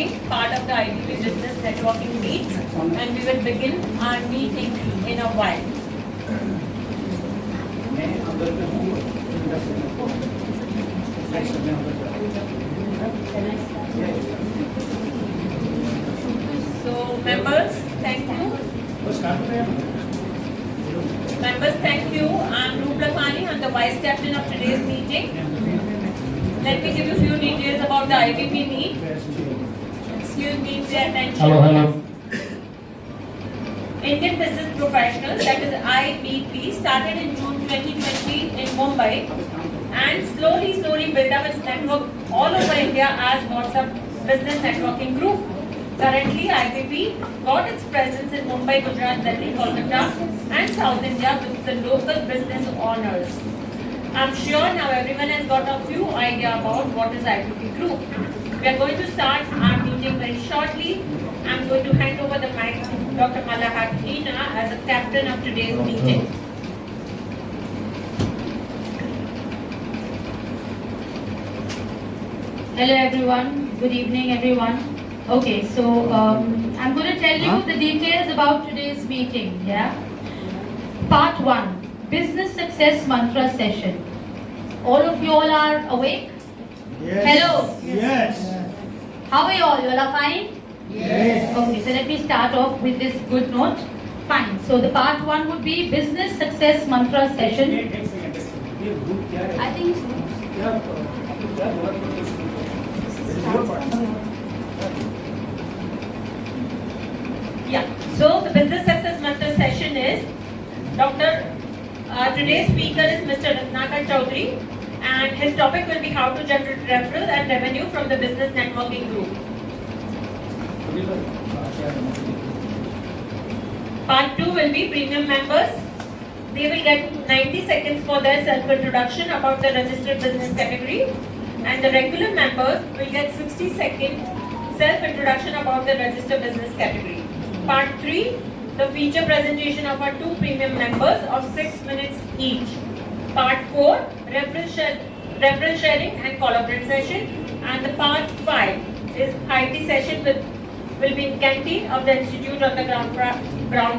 networking, part of the IBP Business Networking Meet, and we will begin our meeting in a while. So, members, thank you. Members, thank you. I'm Roop Lakhani. I'm the Vice Captain of today's meeting. Let me give you a few details about the IBP meet. Excuse me, pay attention. Hello. Indian Business Professionals, that is IBP, started in June 2020 in Mumbai and slowly built up its network all over India as WhatsApp Business Networking Group. Currently, IBP got its presence in Mumbai, Gujarat, Delhi, Kolkata and South India with the local business owners. I'm sure now everyone has got a few idea about what is IBP Group. We are going to start our meeting very shortly. I'm going to hand over the mic to Dr. Malahat Hina as the captain of today's meeting. Hello everyone, good evening everyone. Okay, so I'm going to tell you the details about today's meeting, yeah? Part 1, Business Success Mantra Session. All of you all are awake? Yes. Hello? Yes. How are you all? You all are fine? Yes. Okay, so let me start off with this good note. Fine, so the part 1 would be Business Success Mantra Session. I think it's Yeah. So the business success mantra session is today's speaker is Mr. Ratnakar Chaudhary, and his topic will be how to generate referrals and revenue from the business networking group. Part 2 will be premium members. They will get 90 seconds for their self-introduction about the registered business category, and the regular members will get 60-second self-introduction about the registered business category. Part 3, the feature presentation of our 2 premium members of 6 minutes each. Part 4, referral sharing and collaborate session. And the part 5 is high tea session will be in canteen of the institute on the ground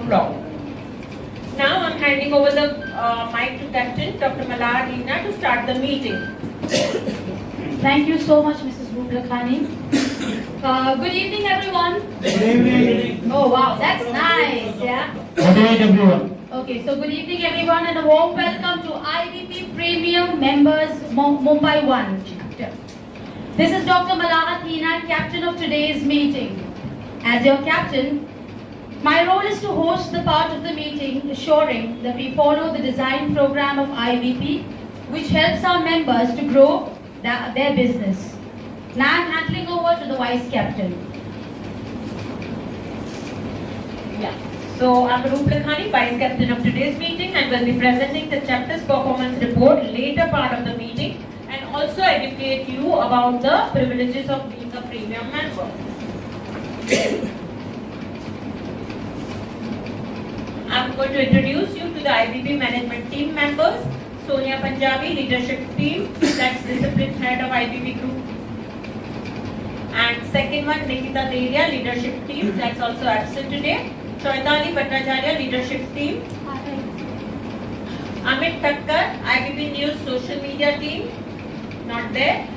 floor. Now I'm handing over the mic to Captain Dr. Malahat Hina to start the meeting. Thank you so much, Mrs. Roop Lakhani. Good evening, everyone. Good evening. Oh wow, that's nice, yeah. Good evening, everyone. Okay, so good evening, everyone, and a warm welcome to IBP Premium Members Mumbai 1 chapter. This is Dr. Malahat Hina, captain of today's meeting. As your captain, my role is to host the part of the meeting, ensuring that we follow the design program of IBP, which helps our members to grow their business. Now I'm handing over to the vice captain. Yeah. So I'm Roop Lakhani, vice captain of today's meeting, and will be presenting the chapter's performance report later part of the meeting, and also educate you about the privileges of being a premium member. I'm going to introduce you to the IBP management team members. Sonia Punjabi, leadership team, that's discipline head of IBP group. And second one, Nikita Delia, leadership team, that's also absent today. Choitali Bhattacharya, leadership team. Amit Thakkar, IBP News social media team, not there.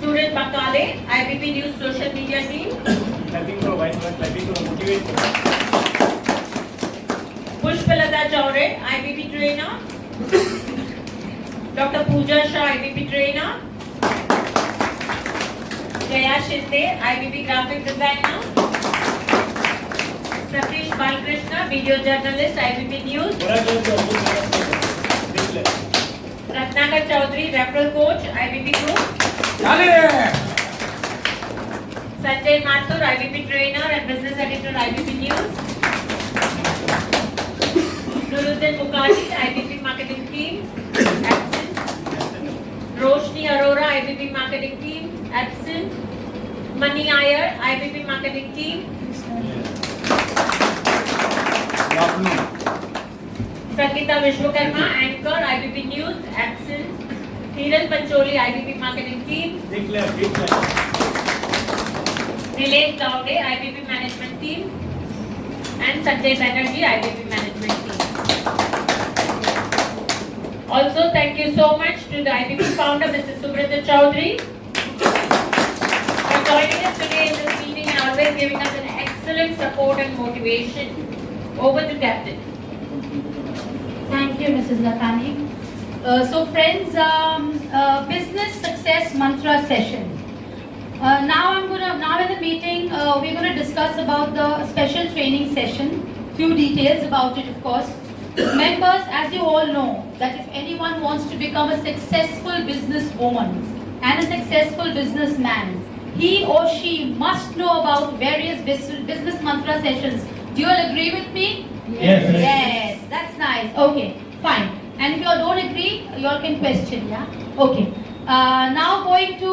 Suraj Bakale, IBP News social media team. Pushpalata Chaure, IBP trainer. Dr. Pooja Shah, IBP trainer. Jaya Shinde, IBP graphic designer. Satish Balkrishna, video journalist, IBP News. Ratnakar Chaudhary, referral coach, IBP Group. Sanjay Mathur, IBP trainer and business editor, IBP News. Nuruddin Mukherjee, IBP marketing team, absent. Roshni Arora, IBP marketing team, absent. Mani Iyer, IBP marketing team. Sangeeta Vishwakarma, anchor, IBP News, absent. Hiral Pancholi, IBP marketing team. Nilesh Gowde, IBP Management Team, and Sanjay Banerjee, IBP Management Team. Also, thank you so much to the IBP founder, Mr. Subrata Chaudhary, for joining us today in this meeting and always giving us an excellent support and motivation. Over to Captain. Thank you, Mrs. Lakhani. So friends, business success mantra session. Now in the meeting, we're going to discuss about the special training session. Few details about it, of course. Members, as you all know, that if anyone wants to become a successful businesswoman and a successful businessman, he or she must know about various business mantra sessions. Do you all agree with me? Yes. Yes, that's nice. Okay, fine. And if you all don't agree, you all can question, yeah? Okay. Now going to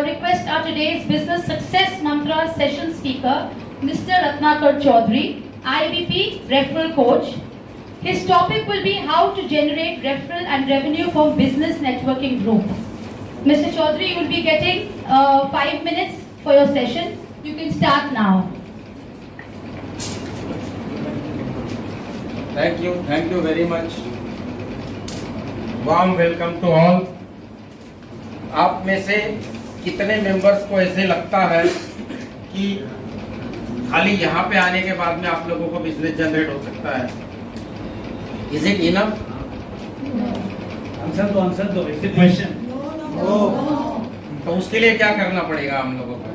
request our today's business success mantra session speaker, Mr. Ratnakar Chaudhary, IBP referral coach. His topic will be how to generate referral and revenue from business networking group. Mr. Chaudhary, you will be getting 5 minutes for your session. You can start now. Thank you very much. Warm welcome to all. आप में से कितने members को ऐसे लगता है कि खाली यहाँ पे आने के बाद में आप लोगों को बिजनेस जनरेट हो सकता है? Is it enough? आंसर दो इट्स क्वेश्चन। तो उसके लिए क्या करना पड़ेगा हम लोगों को?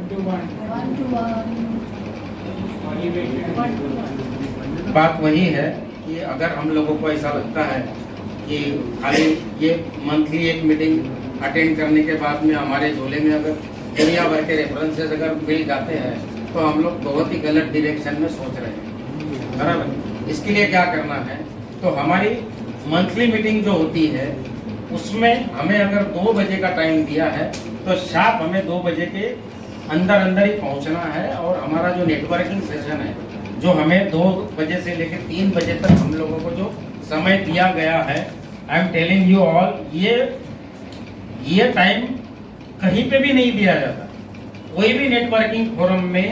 बात वही है कि अगर हम लोगों को ऐसा लगता है कि खाली ये मंथली एक मीटिंग अटेंड करने के बाद में हमारे झोले में अगर दुनिया भर के रेफरेंसेस अगर मिल जाते हैं तो हम लोग बहुत ही गलत डायरेक्शन में सोच रहे हैं, बराबर। इसके लिए क्या करना है, तो हमारी मंथली मीटिंग जो होती है उसमें हमें अगर 2 बजे का टाइम दिया है तो शार्प हमें 2 बजे के अंदर ही पहुंचना है। और हमारा जो नेटवर्किंग सेशन है जो हमें 2 बजे से लेकर 3 बजे तक हम लोगों को जो समय दिया गया है, I am telling you all, ये टाइम कहीं पे भी नहीं दिया जाता। कोई भी नेटवर्किंग फोरम में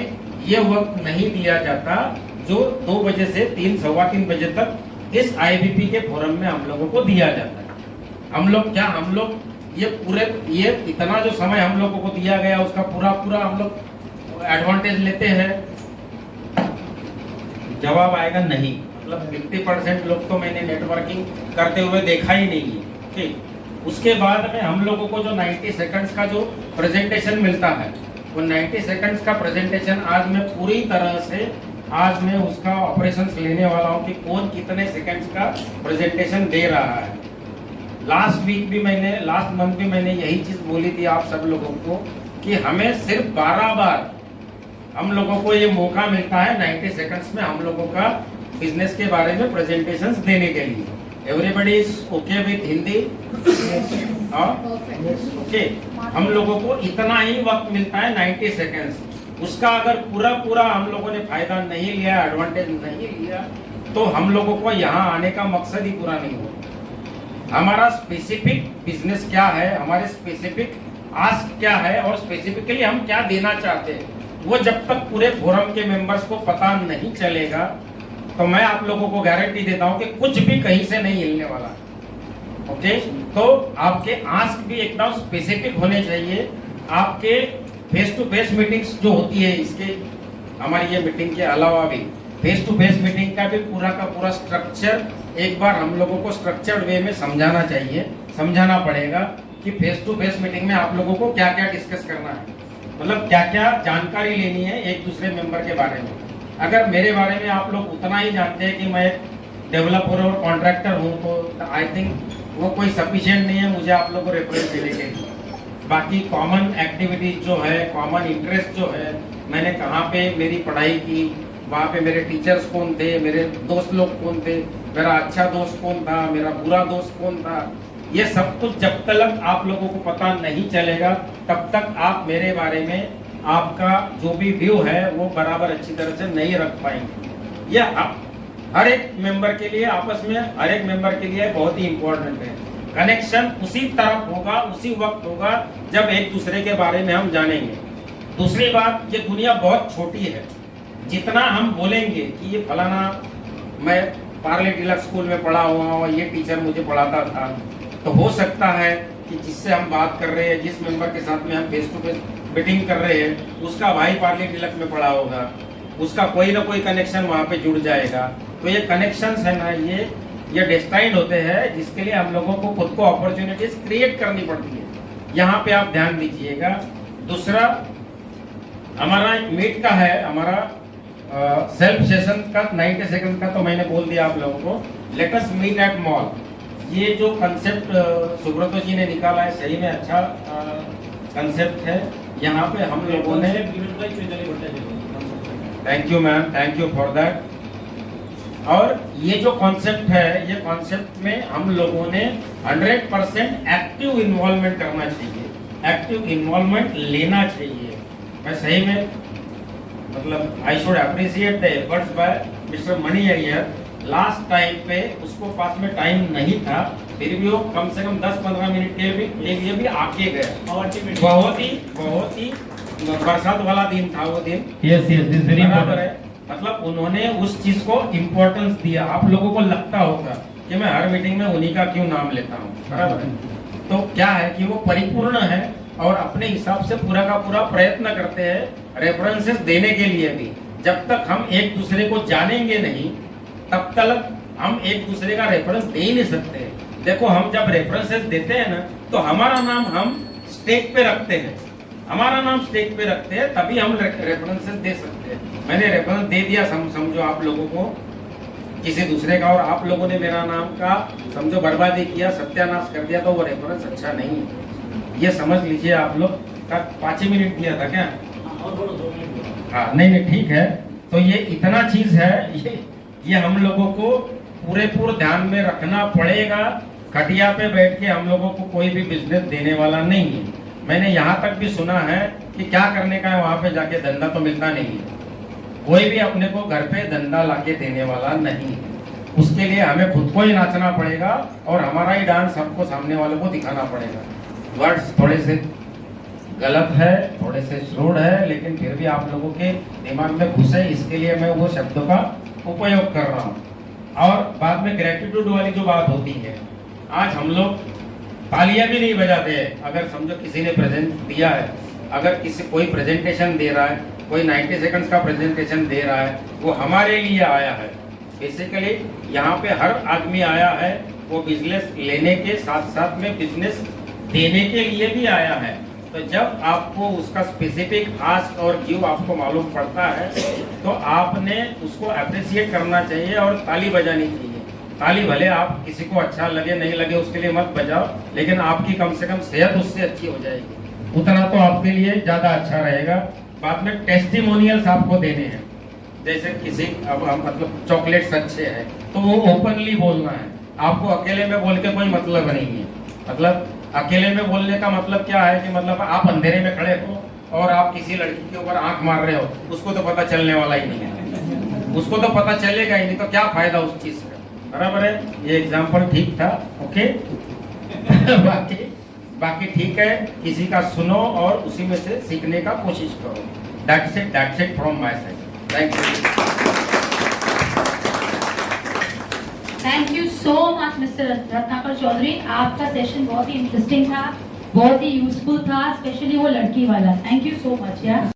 ये वक्त नहीं दिया जाता जो 2 बजे से 3 सवा 3 बजे तक इस IBP के फोरम में हम लोगों को दिया जाता है। हम लोग ये इतना जो समय हम लोगों को दिया गया उसका पूरा हम लोग एडवांटेज लेते हैं? जवाब आएगा नहीं। मतलब 50% लोग तो मैंने नेटवर्किंग करते हुए देखा ही नहीं है। ठीक, उसके बाद में हम लोगों को जो 90 सेकंड्स का जो प्रेजेंटेशन मिलता है वो 90 सेकंड्स का प्रेजेंटेशन आज मैं पूरी तरह से मैं उसका ऑपरेशंस लेने वाला हूँ कि कौन कितने सेकंड्स का प्रेजेंटेशन दे रहा है। लास्ट मंथ भी मैंने यही चीज बोली थी आप सब लोगों को कि हमें सिर्फ 12 बार हम लोगों को ये मौका मिलता है 90 सेकंड्स में हम लोगों का बिजनेस के बारे में प्रेजेंटेशंस देने के लिए। Everybody is okay with Hindi? Okay, हम लोगों को इतना ही वक्त मिलता है 90 सेकंड्स। उसका अगर पूरा हम लोगों ने फायदा नहीं लिया, एडवांटेज नहीं लिया, तो हम लोगों को यहाँ आने का मकसद ही पूरा नहीं होगा। हमारा स्पेसिफिक बिजनेस क्या है, हमारे स्पेसिफिक आस्क क्या है और स्पेसिफिकली हम क्या देना चाहते हैं, वो जब तक पूरे फोरम के मेंबर्स को पता नहीं चलेगा तो मैं आप लोगों को गारंटी देता हूं कि कुछ भी कहीं से नहीं हिलने वाला। ओके, तो आपके आस्क भी एकदम स्पेसिफिक होने चाहिए। आपके फेस टू फेस मीटिंग्स जो होती है, इसके हमारी ये मीटिंग के अलावा भी फेस टू फेस मीटिंग का भी पूरा का पूरा स्ट्रक्चर एक बार हम लोगों को स्ट्रक्चर्ड वे में समझाना पड़ेगा कि फेस टू फेस मीटिंग में आप लोगों को क्या क्या डिस्कस करना है, मतलब क्या क्या जानकारी लेनी है एक दूसरे मेंबर के बारे में। अगर मेरे बारे में आप लोग उतना ही जानते हैं कि मैं डेवलपर और कॉन्ट्रैक्टर हूँ तो आई थिंक वो कोई सफिशिएंट नहीं है मुझे आप लोगों को रेफरेंस देने के लिए। बाकी कॉमन एक्टिविटीज जो है, कॉमन इंटरेस्ट जो है, मैंने कहाँ पे मेरी पढ़ाई की, वहाँ पे मेरे टीचर्स कौन थे, मेरे दोस्त लोग कौन थे, मेरा अच्छा दोस्त कौन था, मेरा बुरा दोस्त कौन था, ये सब कुछ जब तक आप लोगों को पता नहीं चलेगा तब तक आप मेरे बारे में आपका जो भी व्यू है वो बराबर अच्छी तरह से नहीं रख पाएंगे। यह हर एक मेंबर के लिए, आपस में हर एक मेंबर के लिए बहुत ही इंपॉर्टेंट है। कनेक्शन उसी तरफ होगा, उसी वक्त होगा जब एक दूसरे के बारे में हम जानेंगे। दूसरी बात, ये दुनिया बहुत छोटी है। जितना हम बोलेंगे कि ये फलाना मैं पार्ले डिलक्स स्कूल में पढ़ा हुआ हूँ, ये टीचर मुझे पढ़ाता था, तो हो सकता है कि जिससे हम बात कर रहे हैं, जिस मेंबर के साथ में हम फेस टू फेस मीटिंग कर रहे हैं, उसका भाई पार्ले डिलक्स में पढ़ा होगा, उसका कोई ना कोई कनेक्शन वहाँ पे जुड़ जाएगा। तो ये कनेक्शंस है ना, ये डेस्टाइंड होते हैं, जिसके लिए हम लोगों को खुद को अपॉर्चुनिटीज क्रिएट करनी पड़ती है। यहाँ पे आप ध्यान दीजिएगा। दूसरा, हमारा एक मीट का है, हमारा सेल्फ सेशन का 90 सेकंड का तो मैंने बोल दिया आप लोगों को। Let us meet at mall, ये जो कंसेप्ट सुब्रतो जी ने निकाला है, सही में अच्छा कंसेप्ट है। यहाँ पे हम लोगों ने, thank you ma'am, thank you for that. और ये जो कॉन्सेप्ट है, ये कॉन्सेप्ट में हम लोगों ने 100% एक्टिव इन्वॉल्वमेंट करना चाहिए, एक्टिव इन्वॉल्वमेंट लेना चाहिए। मैं सही में मतलब I should appreciate the efforts bye mister Mani Iyer. Last time पे उसको पास में टाइम नहीं था, फिर भी वो कम से कम 10-15 मिनट के लिए भी आके गए। बहुत ही बरसात वाला दिन था वो दिन। Yes, yes, this is very बराबर है। important. मतलब उन्होंने उस चीज को इम्पोर्टेंस दिया। आप लोगों को लगता होगा कि मैं हर मीटिंग में उन्हीं का क्यों नाम लेता हूँ, बराबर है। तो क्या है कि वो परिपूर्ण है और अपने हिसाब से पूरा का पूरा प्रयत्न करते हैं रेफरेंसेस देने के लिए भी। जब तक हम एक दूसरे को जानेंगे नहीं, तब तक हम एक दूसरे का रेफरेंस दे ही नहीं सकते। देखो, हम जब रेफरेंसेस देते हैं ना, तो हमारा नाम हम स्टेक पे रखते हैं, हमारा नाम स्टेक पे रखते हैं, तभी हम रेफरेंसेस दे सकते हैं। मैंने रेफरेंस दे दिया समझो आप लोगों को किसी दूसरे का, और आप लोगों ने मेरा नाम का समझो बर्बादी किया, सत्यानाश कर दिया, तो वो रेफरेंस अच्छा नहीं है। ये समझ लीजिए आप लोग। 5 ही मिनट दिया था क्या? हाँ, नहीं ठीक है। तो ये इतना चीज है, ये हम लोगों को पूरे ध्यान में रखना पड़ेगा। खटिया पे बैठ के हम लोगों को कोई भी बिजनेस देने वाला नहीं है। मैंने यहाँ तक भी सुना है कि क्या करने का है वहाँ पे जाके, धंधा तो मिलता नहीं है। कोई भी अपने को घर पे धंधा लाके देने वाला नहीं है। उसके लिए हमें खुद को ही नाचना पड़ेगा और हमारा ही डांस सबको, सामने वालों को दिखाना पड़ेगा। वर्ड्स थोड़े से गलत है, थोड़े से श्रूड है, लेकिन फिर भी आप लोगों के दिमाग में घुसे, इसके लिए मैं वो शब्दों का उपयोग कर रहा हूँ। और बाद में ग्रेटिट्यूड वाली जो बात होती है, आज हम लोग तालियां भी नहीं बजाते हैं। अगर समझो किसी ने प्रेजेंट दिया है, अगर कोई प्रेजेंटेशन दे रहा है, कोई 90 सेकंड्स का प्रेजेंटेशन दे रहा है, वो हमारे लिए आया है। बेसिकली यहाँ पे हर आदमी आया है, वो बिजनेस लेने के साथ साथ में बिजनेस देने के लिए भी आया है। तो जब आपको उसका स्पेसिफिक आस्क और गिव आपको मालूम पड़ता है, तो आपने उसको अप्रिशिएट करना चाहिए और ताली बजानी चाहिए। ताली भले आप किसी को अच्छा लगे नहीं लगे उसके लिए मत बजाओ, लेकिन आपकी कम से कम सेहत उससे अच्छी हो जाएगी, उतना तो आपके लिए ज्यादा अच्छा रहेगा। बाद में टेस्टिमोनियल्स आपको देने हैं। जैसे किसी अब मतलब चॉकलेट्स अच्छे हैं तो वो ओपनली बोलना है, आपको अकेले में बोल के कोई मतलब नहीं है। मतलब अकेले में बोलने का मतलब क्या है कि मतलब आप अंधेरे में खड़े हो और आप किसी लड़की के ऊपर आंख मार रहे हो, उसको तो पता चलने वाला ही नहीं है, उसको तो पता चलेगा ही नहीं, तो क्या फायदा उस चीज का, बराबर है। ये एग्जाम्पल ठीक था, ओके। बाकी ठीक है, किसी का सुनो और उसी में से सीखने का कोशिश करो। That's it from my side. Thank you. Thank you so much mister Ratnakar Chaudhary. आपका सेशन बहुत ही इंटरेस्टिंग था, बहुत ही यूजफुल था, स्पेशली वो लड़की वाला। थैंक यू सो मच यार।